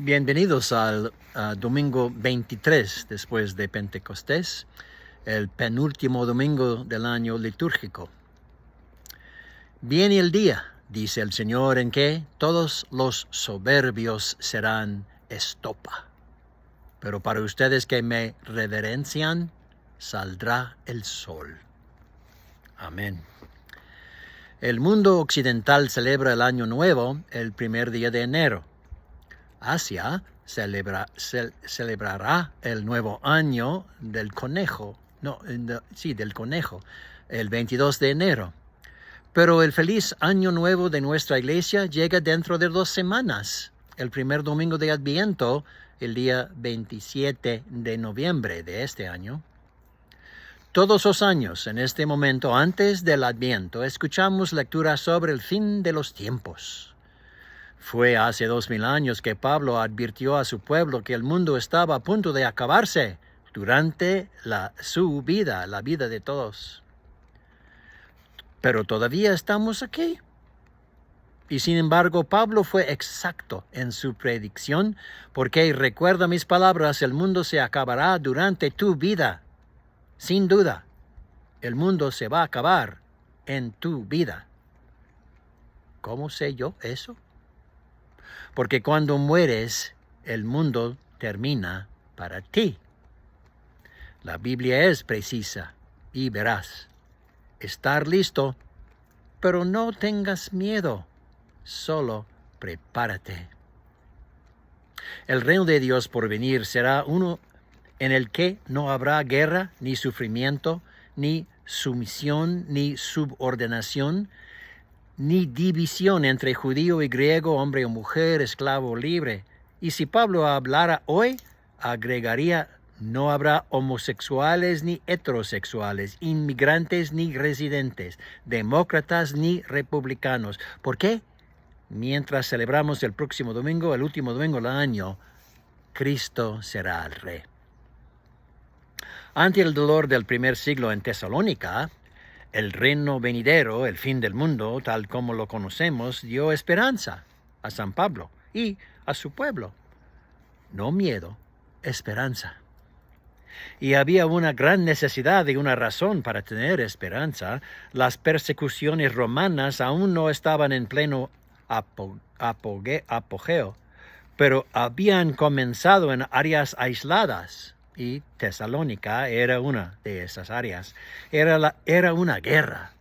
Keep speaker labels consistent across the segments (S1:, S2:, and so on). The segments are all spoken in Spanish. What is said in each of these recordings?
S1: Bienvenidos al domingo 23 después de Pentecostés, el penúltimo domingo del año litúrgico. Viene el día, dice el Señor, en que todos los soberbios serán estopa. Pero para ustedes que me reverencian, saldrá el sol. Amén. El mundo occidental celebra el Año Nuevo el primer día de enero. Asia celebrará el nuevo año del conejo, del conejo, el 22 de enero. Pero el feliz año nuevo de nuestra iglesia llega dentro de 2 semanas, el primer domingo de Adviento, el día 27 de noviembre de este año. Todos los años, en este momento, antes del Adviento, escuchamos lecturas sobre el fin de los tiempos. Fue hace 2000 años que Pablo advirtió a su pueblo que el mundo estaba a punto de acabarse durante su vida, la vida de todos. Pero todavía estamos aquí. Y sin embargo, Pablo fue exacto en su predicción, porque recuerda mis palabras, el mundo se acabará durante tu vida. Sin duda, el mundo se va a acabar en tu vida. ¿Cómo sé yo eso? Porque cuando mueres, el mundo termina para ti. La Biblia es precisa y verás. Estar listo, pero no tengas miedo, solo prepárate. El reino de Dios por venir será uno en el que no habrá guerra, ni sufrimiento, ni sumisión, ni subordinación, ni división entre judío y griego, hombre o mujer, esclavo o libre. Y si Pablo hablara hoy, agregaría: no habrá homosexuales ni heterosexuales, inmigrantes ni residentes, demócratas ni republicanos. ¿Por qué? Mientras celebramos el próximo domingo, el último domingo del año, Cristo será el Rey. Ante el dolor del primer siglo en Tesalónica, el reino venidero, el fin del mundo, tal como lo conocemos, dio esperanza a San Pablo y a su pueblo. No miedo, esperanza. Y había una gran necesidad y una razón para tener esperanza. Las persecuciones romanas aún no estaban en pleno apogeo, pero habían comenzado en áreas aisladas. Y Tesalónica era una de esas áreas. Era una guerra.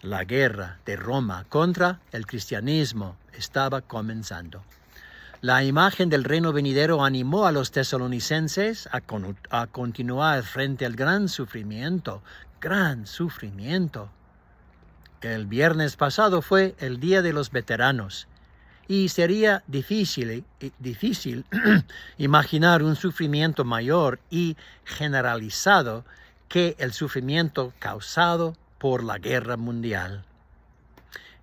S1: La guerra de Roma contra el cristianismo estaba comenzando. La imagen del reino venidero animó a los tesalonicenses a continuar frente al gran sufrimiento. El viernes pasado fue el Día de los Veteranos. Y sería difícil imaginar un sufrimiento mayor y generalizado que el sufrimiento causado por la guerra mundial.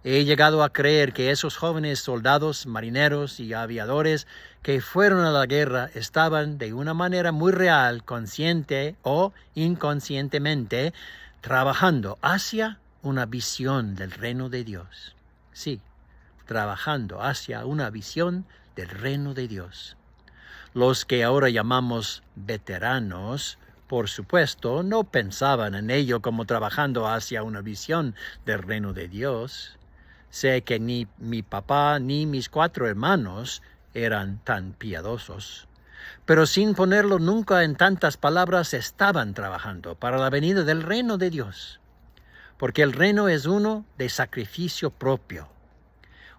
S1: He llegado a creer que esos jóvenes soldados, marineros y aviadores que fueron a la guerra estaban de una manera muy real, consciente o inconscientemente, trabajando hacia una visión del reino de Dios. Sí, trabajando hacia una visión del reino de Dios. Los que ahora llamamos veteranos, por supuesto, no pensaban en ello como trabajando hacia una visión del reino de Dios. Sé que ni mi papá ni mis 4 hermanos eran tan piadosos, pero sin ponerlo nunca en tantas palabras estaban trabajando para la venida del reino de Dios. Porque el reino es uno de sacrificio propio.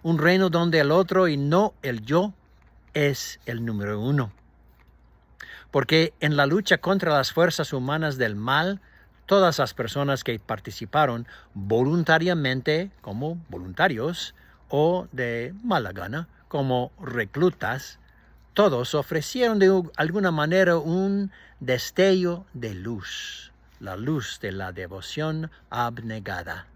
S1: Un reino donde el otro y no el yo es el número 1. Porque en la lucha contra las fuerzas humanas del mal, todas las personas que participaron voluntariamente como voluntarios o de mala gana como reclutas, todos ofrecieron de alguna manera un destello de luz, la luz de la devoción abnegada.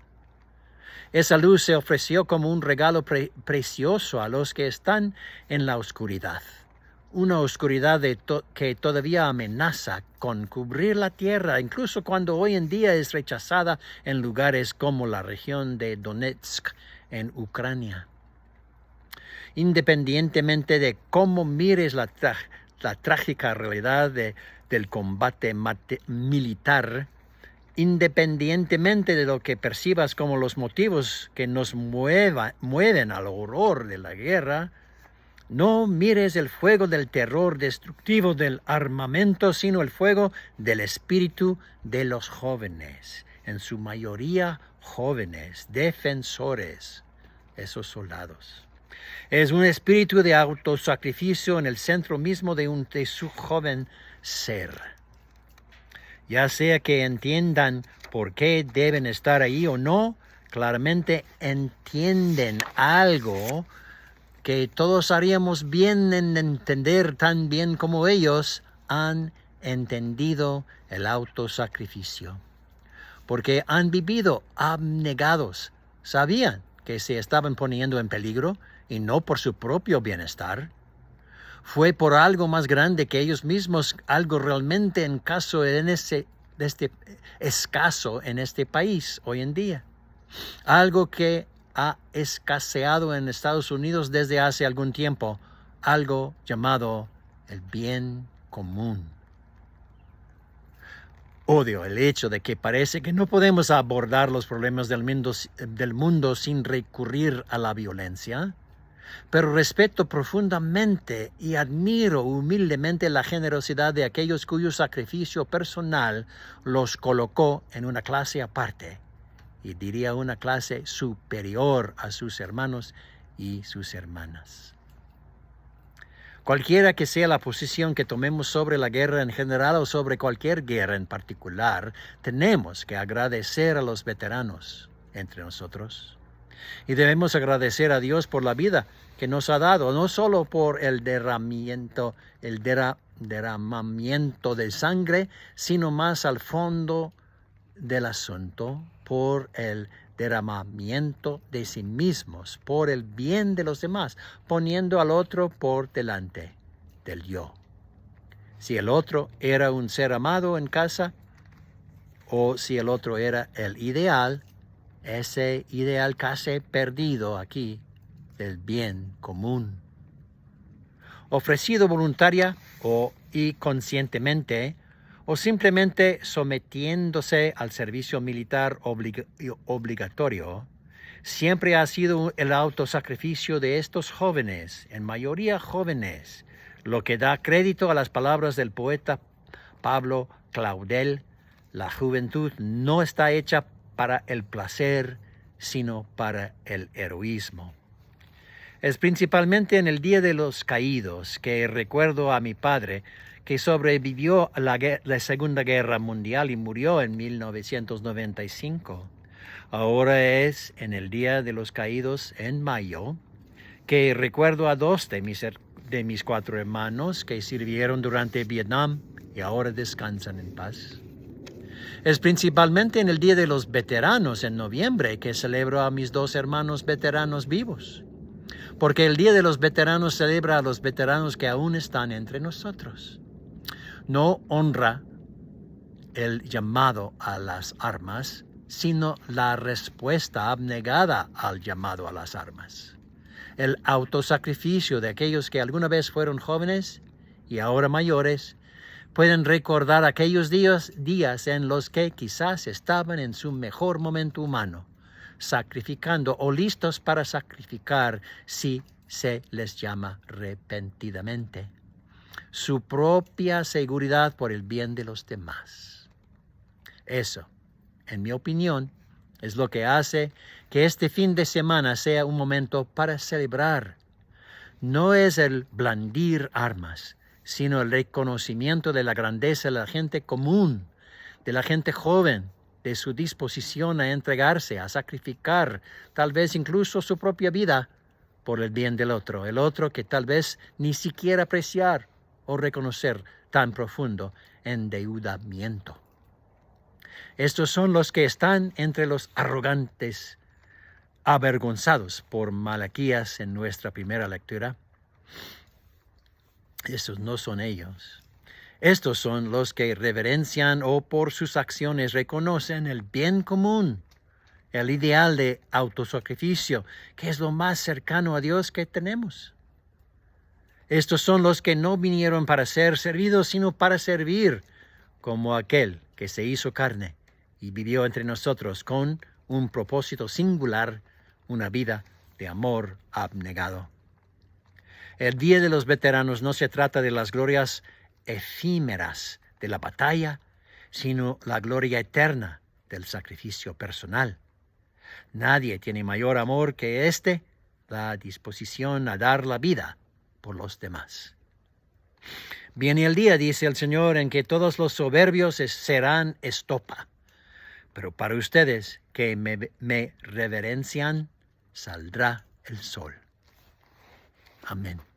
S1: Esa luz se ofreció como un regalo precioso a los que están en la oscuridad. Una oscuridad que todavía amenaza con cubrir la tierra, incluso cuando hoy en día es rechazada en lugares como la región de Donetsk en Ucrania. independientemente de cómo mires la trágica realidad del combate militar, independientemente de lo que percibas como los motivos que nos mueven al horror de la guerra, no mires el fuego del terror destructivo del armamento, sino el fuego del espíritu de los jóvenes, en su mayoría jóvenes, defensores, esos soldados. Es un espíritu de autosacrificio en el centro mismo de su joven ser. Ya sea que entiendan por qué deben estar ahí o no, claramente entienden algo que todos haríamos bien en entender tan bien como ellos han entendido el autosacrificio. Porque han vivido abnegados, sabían que se estaban poniendo en peligro y no por su propio bienestar. Fue por algo más grande que ellos mismos, algo realmente escaso en este país hoy en día. Algo que ha escaseado en Estados Unidos desde hace algún tiempo, algo llamado el bien común. Odio el hecho de que parece que no podemos abordar los problemas del mundo sin recurrir a la violencia, pero respeto profundamente y admiro humildemente la generosidad de aquellos cuyo sacrificio personal los colocó en una clase aparte, y diría una clase superior a sus hermanos y sus hermanas. Cualquiera que sea la posición que tomemos sobre la guerra en general o sobre cualquier guerra en particular, tenemos que agradecer a los veteranos entre nosotros. Y debemos agradecer a Dios por la vida que nos ha dado, no solo por el derramamiento de sangre, sino más al fondo del asunto, por el derramamiento de sí mismos, por el bien de los demás, poniendo al otro por delante del yo. Si el otro era un ser amado en casa, o si el otro era el ideal, ese ideal casi perdido aquí del bien común. Ofrecido voluntaria y conscientemente, o simplemente sometiéndose al servicio militar obligatorio, siempre ha sido el autosacrificio de estos jóvenes, en mayoría jóvenes, lo que da crédito a las palabras del poeta Pablo Claudel: la juventud no está hecha para el placer, sino para el heroísmo. Es principalmente en el Día de los Caídos que recuerdo a mi padre, que sobrevivió a la Segunda Guerra Mundial y murió en 1995. Ahora es en el Día de los Caídos, en mayo, que recuerdo a dos de mis 4 hermanos que sirvieron durante Vietnam y ahora descansan en paz. Es principalmente en el Día de los Veteranos, en noviembre, que celebro a mis 2 hermanos veteranos vivos. Porque el Día de los Veteranos celebra a los veteranos que aún están entre nosotros. No honra el llamado a las armas, sino la respuesta abnegada al llamado a las armas. El autosacrificio de aquellos que alguna vez fueron jóvenes y ahora mayores pueden recordar aquellos días en los que quizás estaban en su mejor momento humano, sacrificando o listos para sacrificar si se les llama repentinamente su propia seguridad por el bien de los demás. Eso, en mi opinión, es lo que hace que este fin de semana sea un momento para celebrar. No es el blandir armas, sino el reconocimiento de la grandeza de la gente común, de la gente joven, de su disposición a entregarse, a sacrificar, tal vez incluso su propia vida por el bien del otro, el otro que tal vez ni siquiera apreciar o reconocer tan profundo endeudamiento. Estos son los que están entre los arrogantes, avergonzados por Malaquías en nuestra primera lectura. Estos no son ellos. Estos son los que reverencian o por sus acciones reconocen el bien común el ideal de autosacrificio, que es lo más cercano a Dios que tenemos. Estos son los que no vinieron para ser servidos, sino para servir, como aquel que se hizo carne y vivió entre nosotros con un propósito singular, una vida de amor abnegado. El Día de los Veteranos no se trata de las glorias efímeras de la batalla, sino la gloria eterna del sacrificio personal. Nadie tiene mayor amor que la disposición a dar la vida por los demás. Viene el día, dice el Señor, en que todos los soberbios serán estopa, pero para ustedes que me reverencian, saldrá el sol. Amén.